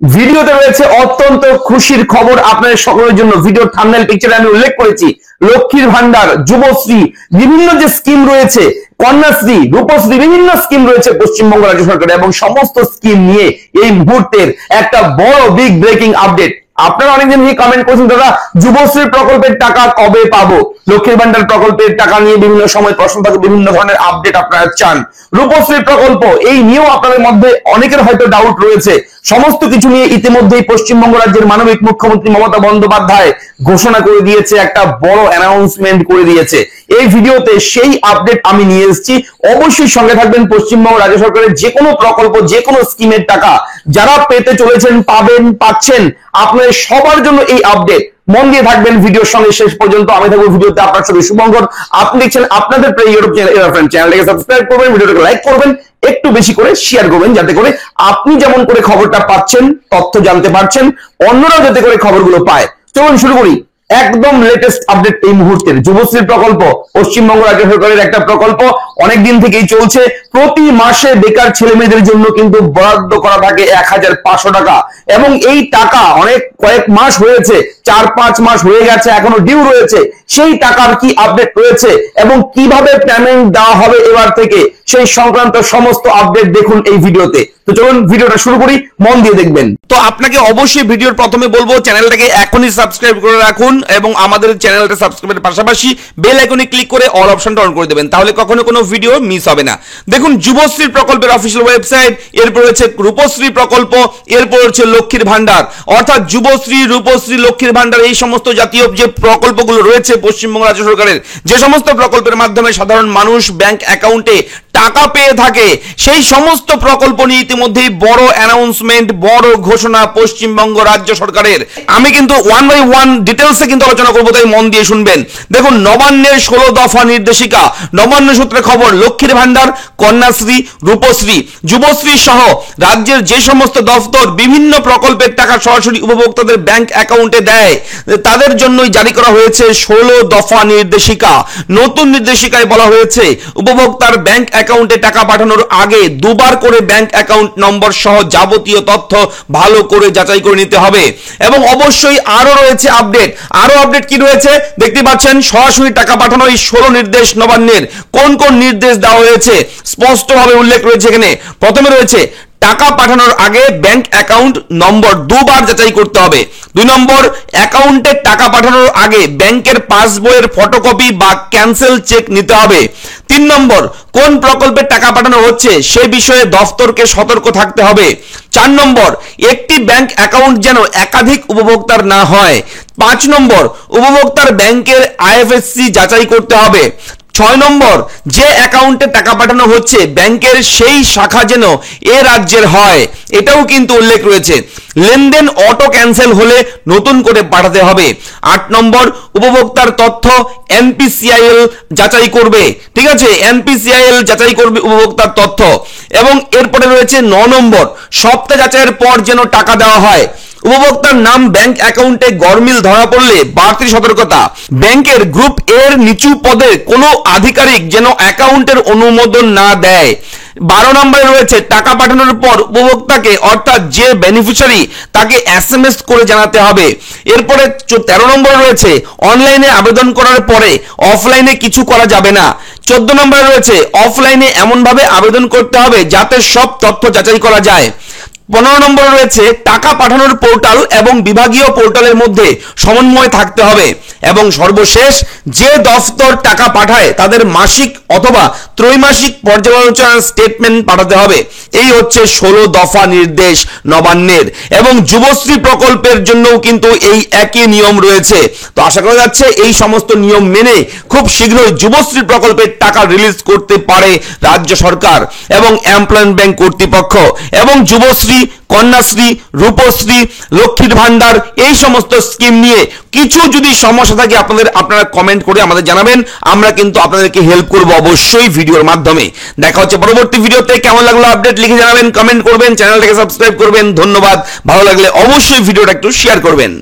ভিডিওতে রয়েছে অত্যন্ত খুশির খবর আপনাদের সকলের জন্য। ভিডিওর থাম্বনেল পিকচারে আমি উল্লেখ করেছি লক্ষ্মীর ভান্ডার, যুবশ্রী, বিভিন্ন যে স্কিম রয়েছে, কন্যাশ্রী, রূপশ্রী, বিভিন্ন স্কিম রয়েছে পশ্চিমবঙ্গ রাজ্য সরকারের, এবং সমস্ত স্কিম নিয়ে এই মুহূর্তের একটা বড় বিগ ব্রেকিং আপডেট। আপনারা অনেকদিন থেকে কমেন্ট করছেন, দাদা যুবশ্রী প্রকল্পের টাকা কবে পাবো, লক্ষ্মীর ভান্ডার প্রকল্পের টাকা নিয়ে বিভিন্ন সময় প্রশ্ন থাকে, বিভিন্ন ধরনের আপডেট আপনারা চান। রূপশ্রী প্রকল্প এই নিয়েও আপনাদের মধ্যে অনেকের হয়তো ডাউট রয়েছে। সমস্ত কিছু নিয়ে ইতিমধ্যেই পশ্চিমবঙ্গ রাজ্যের মানবিক মুখ্যমন্ত্রী মমতা বন্দ্যোপাধ্যায় ঘোষণা করে দিয়েছে, একটা বড় অ্যানাউন্সমেন্ট করে দিয়েছে। এই ভিডিওতে সেই আপডেট আমি নিয়ে এসেছি। অবশ্যই সঙ্গে থাকবেন। পশ্চিমবঙ্গ রাজ্য সরকারের যে কোনো প্রকল্প, যে কোনো স্কিমের টাকা যারা পেতে চলেছেন, পাবেন, পাচ্ছেন, আপনাদের সবার জন্য এই আপডেট। মন দিয়ে থাকবেন ভিডিওর সঙ্গে শেষ পর্যন্ত। আমি থাকবো ভিডিওতে আপনার সঙ্গে শুভঙ্কর। আপনি দেখছেন আপনাদের প্রিয় ইউটিউব চ্যানেল, চ্যানেলটাকে সাবস্ক্রাইব করবেন, ভিডিওটাকে লাইক করবেন, একটু বেশি করে শেয়ার করবেন, যাতে করে আপনি যেমন করে খবরটা পাচ্ছেন, তথ্য জানতে পারছেন, অন্যরাও যাতে করে খবরগুলো পায়। চলুন শুরু করি। একদম লেটেস্ট আপডেট এই মুহূর্তের যুবশ্রী প্রকল্প, পশ্চিমবঙ্গ রাজ্য সরকারের একটা প্রকল্প, অনেকদিন থেকেই চলছে। প্রতি মাসে বেকার ছেলে মেয়েদের জন্য কিন্তু বরাদ্দ করা থাকে 1500 টাকা, এবং এই টাকা কয়েক মাস হয়েছে, 4-5 মাস হয়ে গেছে, এখনো ডিউ রয়েছে। সেই টাকার কি আপডেট রয়েছে এবং কিভাবে পেমেন্ট দেওয়া হবে এবার থেকে, সেই সংক্রান্ত সমস্ত আপডেট দেখুন এই ভিডিওতে। তো চলুন ভিডিওটা শুরু করি, মন দিয়ে দেখবেন। তো আপনাকে অবশ্যই ভিডিওর প্রথমে বলবো চ্যানেলটাকে এখনই সাবস্ক্রাইব করে রাখুন, এবং আমাদের চ্যানেলটা সাবস্ক্রাইবের পাশাপাশি বেল আইকনে ক্লিক করে অল অপশনটা অন করে দেবেন, তাহলে কখনো কোনো ভিডিও মিস হবে না। দেখুন, যুবশ্রী প্রকল্পের অফিসিয়াল ওয়েবসাইট, এরপর হচ্ছে রূপশ্রী প্রকল্প, এরপর হচ্ছে লক্ষ্মীর ভান্ডার। অর্থাৎ যুবশ্রী, রূপশ্রী, লক্ষ্মীর ভান্ডার, এই সমস্ত জাতীয় যে প্রকল্পগুলো রয়েছে পশ্চিমবঙ্গ রাজ্য সরকারের, যে সমস্ত প্রকল্পের মাধ্যমে সাধারণ মানুষ ব্যাংক অ্যাকাউন্টে টাকা পেয়ে থাকে, সেই সমস্ত প্রকল্প নিয়ে ইতিমধ্যেই বড় অ্যানাউন্সমেন্ট, বড় ঘোষণা পশ্চিমবঙ্গ রাজ্য সরকারের। আমি কিন্তু ওয়ান বাই ওয়ান ডিটেলসে কিন্তু আলোচনা করবো, তাই মন দিয়ে শুনবেন। দেখুন, নবান্নের 16 দফা নির্দেশিকা, নবান্ন সূত্রে খবর, লক্ষ্মীর ভান্ডার, কন্যাশ্রী, রূপশ্রী, যুবশ্রী সহ রাজ্যের যে সমস্ত দফতর বিভিন্ন প্রকল্পের টাকা সরাসরি উপভোক্তাদের ব্যাংক অ্যাকাউন্টে দেয়, তাদের জন্যই জারি করা হয়েছে 16 দফা নির্দেশিকা। নতুন নির্দেশিকায় বলা হয়েছে, উপভোক্তার ব্যাংক অ্যাকাউন্টে টাকা পাঠানোর আগে দুবার করে ব্যাংক অ্যাকাউন্ট নম্বর সহ যাবতীয় তথ্য ভালো করে যাচাই করে নিতে হবে। এবং অবশ্যই আরো রয়েছে আপডেট। আরো আপডেট কি রয়েছে দেখতে পাচ্ছেন, সরাসরি টাকা পাঠানোর এই 16 নির্দেশ নবান্নের কোন কোন নির্দেশ দেওয়া হয়েছে স্পষ্টভাবে উল্লেখ রয়েছে এখানে। প্রথমে রয়েছে, টাকা পাঠানোর আগে ব্যাংক অ্যাকাউন্ট নম্বর দুবার যাচাই করতে হবে। 2 নম্বর, অ্যাকাউন্টে টাকা পাঠানোর আগে ব্যাংকের পাসবইয়ের ফটোকপি বা ক্যান্সেল চেক নিতে হবে। 3 নম্বর, কোন প্রকল্পে টাকা পাঠানো হচ্ছে সে বিষয়ে দফতরকে সতর্ক থাকতে হবে। 4 নম্বর, একটি ব্যাংক অ্যাকাউন্ট যেন একাধিক উপভোক্তার না হয়। 5 নম্বর, উপভোক্তার ব্যাংকের আইএফএসসি যাচাই করতে হবে। 6 নম্বর, যে অ্যাকাউন্টে টাকা পাঠানো হচ্ছে ব্যাংকের সেই শাখা যেন এ রাজ্যের হয়, এটাও কিন্তু উল্লেখ রয়েছে। লেনদেন অটো ক্যান্সেল হলে নতুন করে পাঠাতে হবে। 8 নম্বর, উপভোক্তার তথ্য এনপিসিআইএল যাচাই করবে। ঠিক আছে, এনপিসিআইএল যাচাই করবে উপভোক্তার তথ্য। এবং এরপরে রয়েছে 9 নম্বর, সপ্তাহ যাচাইয়ের পর যেন টাকা দেওয়া হয়। উপভোক্তার নাম ব্যাংক অ্যাকাউন্টে গরমিল ধরা পড়লে বাড়তি সতর্কতা। ব্যাংকের গ্রুপ এর নিচু পদে কোনো আধিকারিক যেন অ্যাকাউন্টের অনুমোদন না দেয়। 12 নম্বরে রয়েছে, টাকা পাঠানোর পর উপভোক্তাকে, অর্থাৎ যে বেনিফিশিয়ারি, তাকে এসএমএস করে জানাতে হবে। এরপরে 13 নম্বরে রয়েছে, অনলাইনে আবেদন করার পরে অফলাইনে কিছু করা যাবে না। 14 নম্বরে রয়েছে, অফলাইনে এমনভাবে আবেদন করতে হবে যাতে সব তথ্য যাচাই করা যায়। 15 নম্বরে রয়েছে, টাকা পাঠানোর পোর্টাল এবং বিভাগীয় পোর্টালের মধ্যে সমন্বয় থাকতে হবে। এবং সর্বশেষ, যে দফতর টাকা পাঠায় তাদের মাসিক অথবা ত্রৈমাসিক পর্যালোচনার স্টেটমেন্ট পাঠাতে হবে। এই হচ্ছে 16 দফা নির্দেশ নবান্নের। এবং যুবশ্রী প্রকল্পের জন্যও কিন্তু এই একই নিয়ম রয়েছে। তো আশা করা যাচ্ছে এই সমস্ত নিয়ম মেনে খুব শীঘ্রই যুবশ্রী প্রকল্পের টাকা রিলিজ করতে পারে রাজ্য সরকার এবং এমপ্লয়মেন্ট ব্যাংক কর্তৃপক্ষ। এবং যুবশ্রী, কন্যাশ্রী, রূপশ্রী, লক্ষ্মীর ভান্ডার, এই সমস্ত স্কিম নিয়ে কিছু যদি সমস্যা থাকে আপনারা কমেন্ট করে আমাদের জানাবেন। আমরা কিন্তু আপনাদেরকে হেল্প করব অবশ্যই ভিডিওর মাধ্যমে। দেখা হচ্ছে পরবর্তী ভিডিওতে। কেমন লাগলো আপডেট লিখে জানাবেন, কমেন্ট করবেন, চ্যানেলটাকে সাবস্ক্রাইব করবেন। ধন্যবাদ। ভালো লাগলে অবশ্যই ভিডিওটা একটু শেয়ার করবেন।